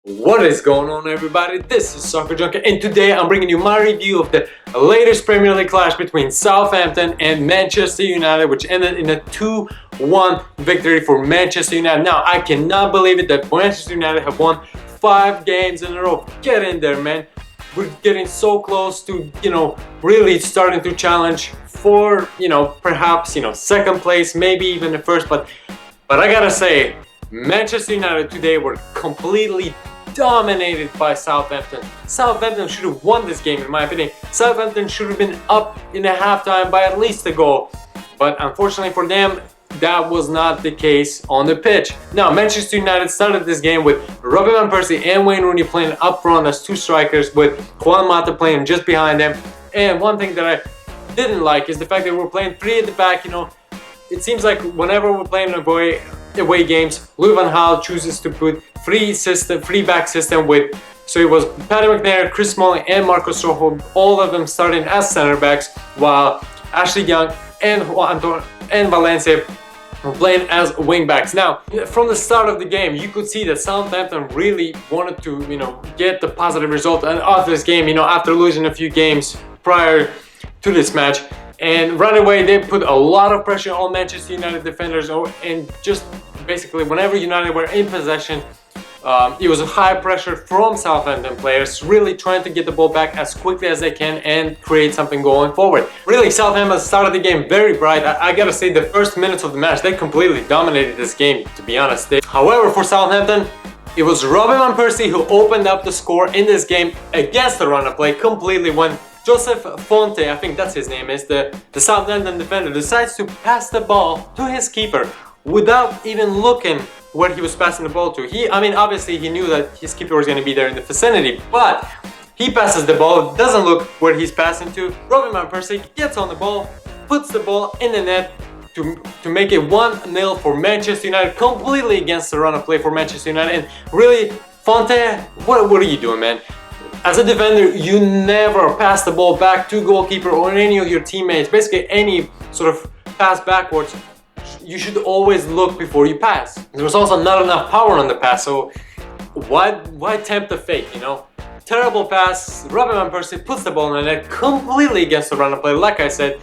What is going on, everybody? This is Soccer Junkie, and today I'm bringing you my review of the latest Premier League clash between Southampton and Manchester United, which ended in a 2-1 victory for Manchester United. Now, I cannot believe it that Manchester United have won 5 games in a row. Get in there, man. We're getting so close to, really starting to challenge for, perhaps, second place, maybe even the first, but I gotta say, Manchester United today were completely dominated by Southampton. Southampton should have won this game, in my opinion. Southampton should have been up in the halftime by at least a goal. But unfortunately for them, that was not the case on the pitch. Now, Manchester United started this game with Robin Van Persie and Wayne Rooney playing up front as 2 strikers, with Juan Mata playing just behind them. And one thing that I didn't like is the fact that we're playing 3 at the back. It seems like whenever we're playing away games, Louis van Gaal chooses to put free back system with, so it was Paddy McNair, Chris Smalling and Marcos Rojo, all of them starting as center backs, while Ashley Young and Valencia were playing as wing backs. Now, from the start of the game, you could see that Southampton really wanted to, get the positive result out of this game, after losing a few games prior to this match. And right away, they put a lot of pressure on Manchester United defenders, and just basically whenever United were in possession, it was a high pressure from Southampton players, really trying to get the ball back as quickly as they can and create something going forward. Really, Southampton started the game very bright. I gotta say, the first minutes of the match, they completely dominated this game, to be honest. However, for Southampton, it was Robin Van Persie who opened up the score in this game against the run of play completely, when Fonte, I think that's his name, is the Southampton defender, decides to pass the ball to his keeper without even looking where he was passing the ball to. Obviously he knew that his keeper was going to be there in the vicinity, but he passes the ball, doesn't look where he's passing to. Robin Van Persie gets on the ball, puts the ball in the net to make it 1-0 for Manchester United, completely against the run of play for Manchester United. And really, Fonte, what are you doing, man? As a defender, you never pass the ball back to goalkeeper or any of your teammates. Basically, any sort of pass backwards, you should always look before you pass. There was also not enough power on the pass, so why tempt the fate, Terrible pass. Robin Van Persie puts the ball in the net completely against the run of play. Like I said,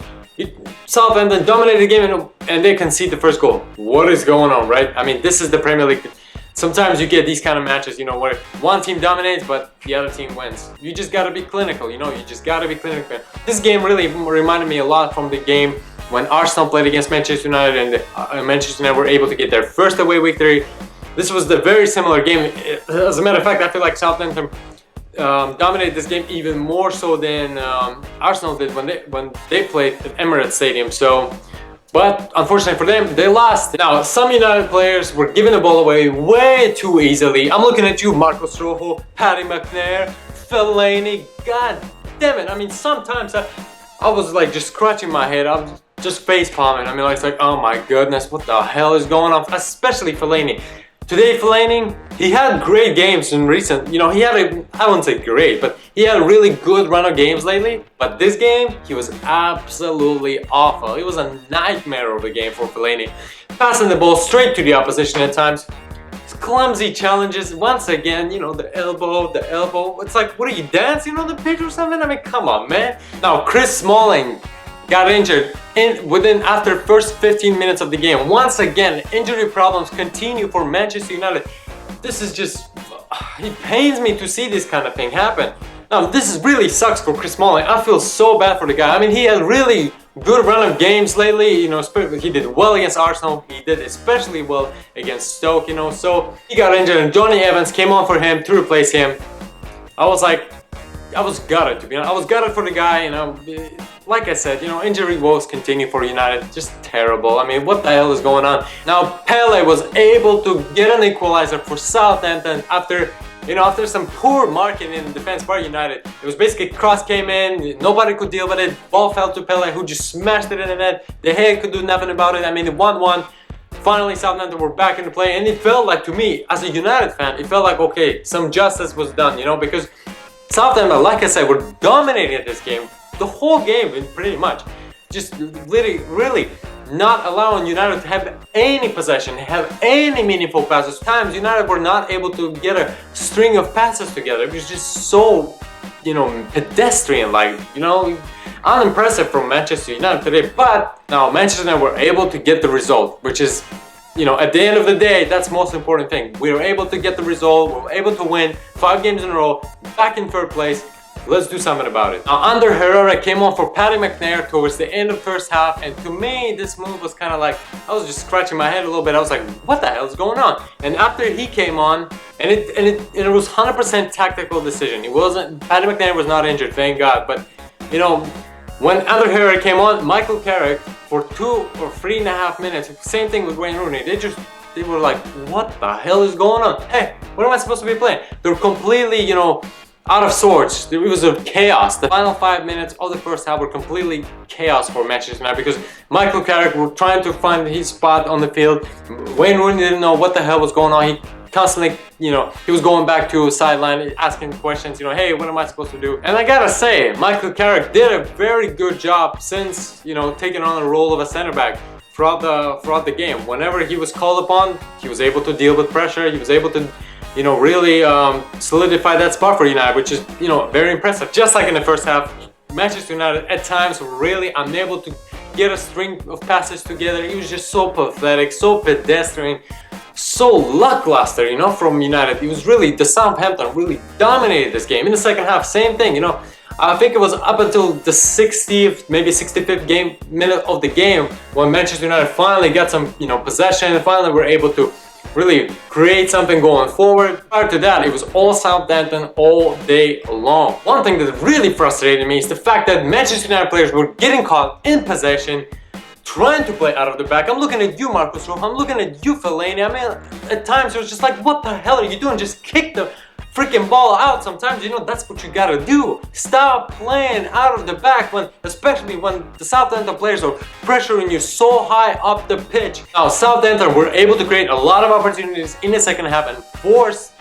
Southampton dominated the game and they concede the first goal. What is going on, right? This is the Premier League. Sometimes you get these kind of matches, where one team dominates but the other team wins. You just gotta be clinical, you just gotta be clinical. This game really reminded me a lot from the game when Arsenal played against Manchester United and Manchester United were able to get their first away victory. This was the very similar game. As a matter of fact, I feel like Southampton dominated this game even more so than Arsenal did when they played at Emirates Stadium. But unfortunately for them, they lost. Now, some United players were giving the ball away way too easily. I'm looking at you, Marcos Rojo, Paddy McNair, Fellaini. God damn it. Sometimes I was like just scratching my head. I was just face palming. It's like, oh my goodness, what the hell is going on? Especially Fellaini. Today, Fellaini, he had great games in recent, he had I wouldn't say great, but he had a really good run of games lately. But this game, he was absolutely awful. It was a nightmare of a game for Fellaini. Passing the ball straight to the opposition at times. Clumsy challenges, once again, the elbow. It's like, what are you, dancing on the pitch or something? Come on, man. Now, Chris Smalling got injured after first 15 minutes of the game. Once again, injury problems continue for Manchester United. This is just, it pains me to see this kind of thing happen. Now, this really sucks for Chris Smalling. I feel so bad for the guy. He had really good run of games lately. He did well against Arsenal. He did especially well against Stoke, so he got injured and Jonny Evans came on for him to replace him. I was gutted, to be honest. I was gutted for the guy, Like I said, injury woes continue for United. Just terrible. What the hell is going on? Now, Pelle was able to get an equalizer for Southampton after some poor marking in defense by United. It was basically cross came in, nobody could deal with it. Ball fell to Pelle, who just smashed it in the net. De Gea could do nothing about it. 1-1. Finally, Southampton were back into play, and it felt like, to me, as a United fan, it felt like, okay, some justice was done, because Southampton, like I said, were dominating this game. The whole game, pretty much. Just really not allowing United to have any possession, have any meaningful passes. Times United were not able to get a string of passes together. It was just so, you know, pedestrian-like, you know, unimpressive from Manchester United today. But now Manchester United were able to get the result, which is, you know, at the end of the day, that's the most important thing. We were able to get the result, we were able to win 5 games in a row, back in 3rd place. Let's do something about it. Now, Ander Herrera came on for Paddy McNair towards the end of first half, and to me, this move was kind of like, I was just scratching my head a little bit. I was like, what the hell is going on? And after he came on, and it was 100% tactical decision. It wasn't, Paddy McNair was not injured, thank God. But, you know, when Ander Herrera came on, Michael Carrick, for 2 or 3.5 minutes, same thing with Wayne Rooney, they were like, what the hell is going on? Hey, what am I supposed to be playing? They were completely, you know, out of sorts. It was a chaos. The final 5 minutes of the first half were completely chaos for Manchester United because Michael Carrick were trying to find his spot on the field. Wayne Rooney didn't know what the hell was going on. He constantly, you know, he was going back to his sideline, asking questions, you know, hey, what am I supposed to do? And I gotta say, Michael Carrick did a very good job since, you know, taking on the role of a center back throughout the game. Whenever he was called upon, he was able to deal with pressure. He was able to, you know, really solidify that spot for United, which is, you know, very impressive. Just like in the first half, Manchester United at times were really unable to get a string of passes together. It was just so pathetic, so pedestrian, so lackluster, you know, from United. It was really, the Southampton really dominated this game. In the second half, same thing, you know. I think it was up until the 60th, maybe 65th minute of the game when Manchester United finally got some, you know, possession and finally were able to really create something going forward. Prior to that, it was all Southampton all day long. One thing that really frustrated me is the fact that Manchester United players were getting caught in possession, trying to play out of the back. I'm looking at you, Marcus Rojo. I'm looking at you, Fellaini. I mean, at times it was just like, what the hell are you doing? Just kick the freaking ball out. Sometimes, you know, that's what you gotta do. Stop playing out of the back, especially when the Southampton players are pressuring you so high up the pitch. Now, Southampton were able to create a lot of opportunities in the second half and force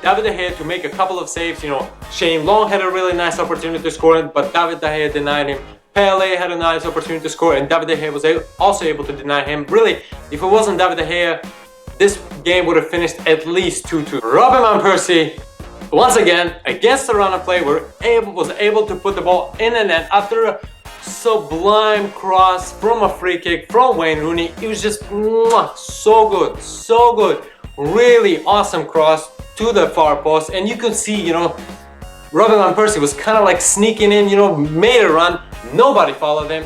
David De Gea to make a couple of saves. You know, Shane Long had a really nice opportunity to score, but David De Gea denied him. Pelle had a nice opportunity to score, and David De Gea was also able to deny him. Really, if it wasn't David De Gea, this game would have finished at least 2-2. Robin Van Persie, once again, against the run of play, was able to put the ball in the net after a sublime cross from a free kick from Wayne Rooney. It was just so good, so good. Really awesome cross to the far post, and you could see, you know, Robin Van Persie was kind of like sneaking in, you know, made a run. Nobody followed him.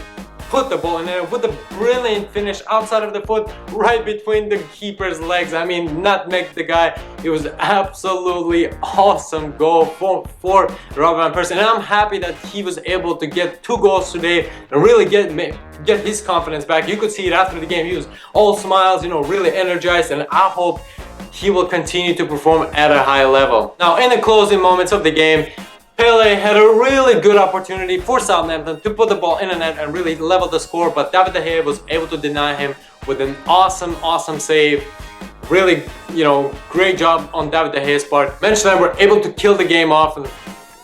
Put the ball in there with a brilliant finish outside of the foot, right between the keeper's legs. I mean, nutmeg the guy. It was absolutely awesome goal for Robin Van Persie. And I'm happy that he was able to get 2 goals today and really get his confidence back. You could see it after the game. He was all smiles, you know, really energized, and I hope he will continue to perform at a high level. Now, in the closing moments of the game, Pelle had a really good opportunity for Southampton to put the ball in the net and really level the score, but David De Gea was able to deny him with an awesome save. Really, you know, great job on David De Gea's part. Manchester United were able to kill the game off,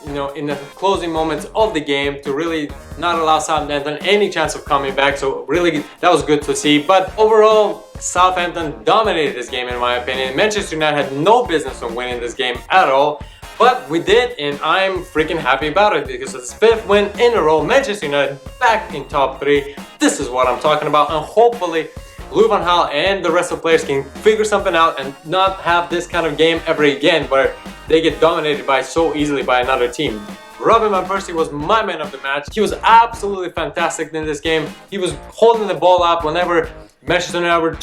you know, in the closing moments of the game to really not allow Southampton any chance of coming back. So really, that was good to see. But overall, Southampton dominated this game in my opinion. Manchester United had no business of winning this game at all. But we did, and I'm freaking happy about it because it's the 5th win in a row. Manchester United back in top 3. This is what I'm talking about, and hopefully Louis van Gaal and the rest of the players can figure something out and not have this kind of game ever again where they get dominated so easily by another team. Robin Van Persie was my man of the match. He was absolutely fantastic in this game. He was holding the ball up whenever Manchester United were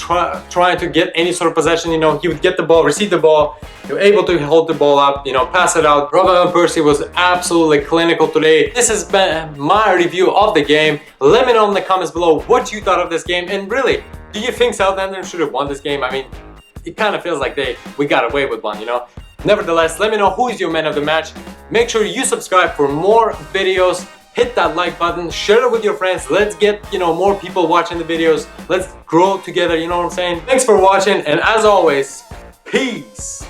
trying to get any sort of possession. You know, he would get the ball, receive the ball, he was able to hold the ball up, you know, pass it out. Robin Van Persie was absolutely clinical today. This has been my review of the game. Let me know in the comments below what you thought of this game, and really, do you think Southampton should have won this game? I mean, it kind of feels like we got away with one, you know. Nevertheless, let me know who is your man of the match. Make sure you subscribe for more videos. Hit that like button, share it with your friends. Let's get, you know, more people watching the videos. Let's grow together, you know what I'm saying? Thanks for watching, and as always, peace.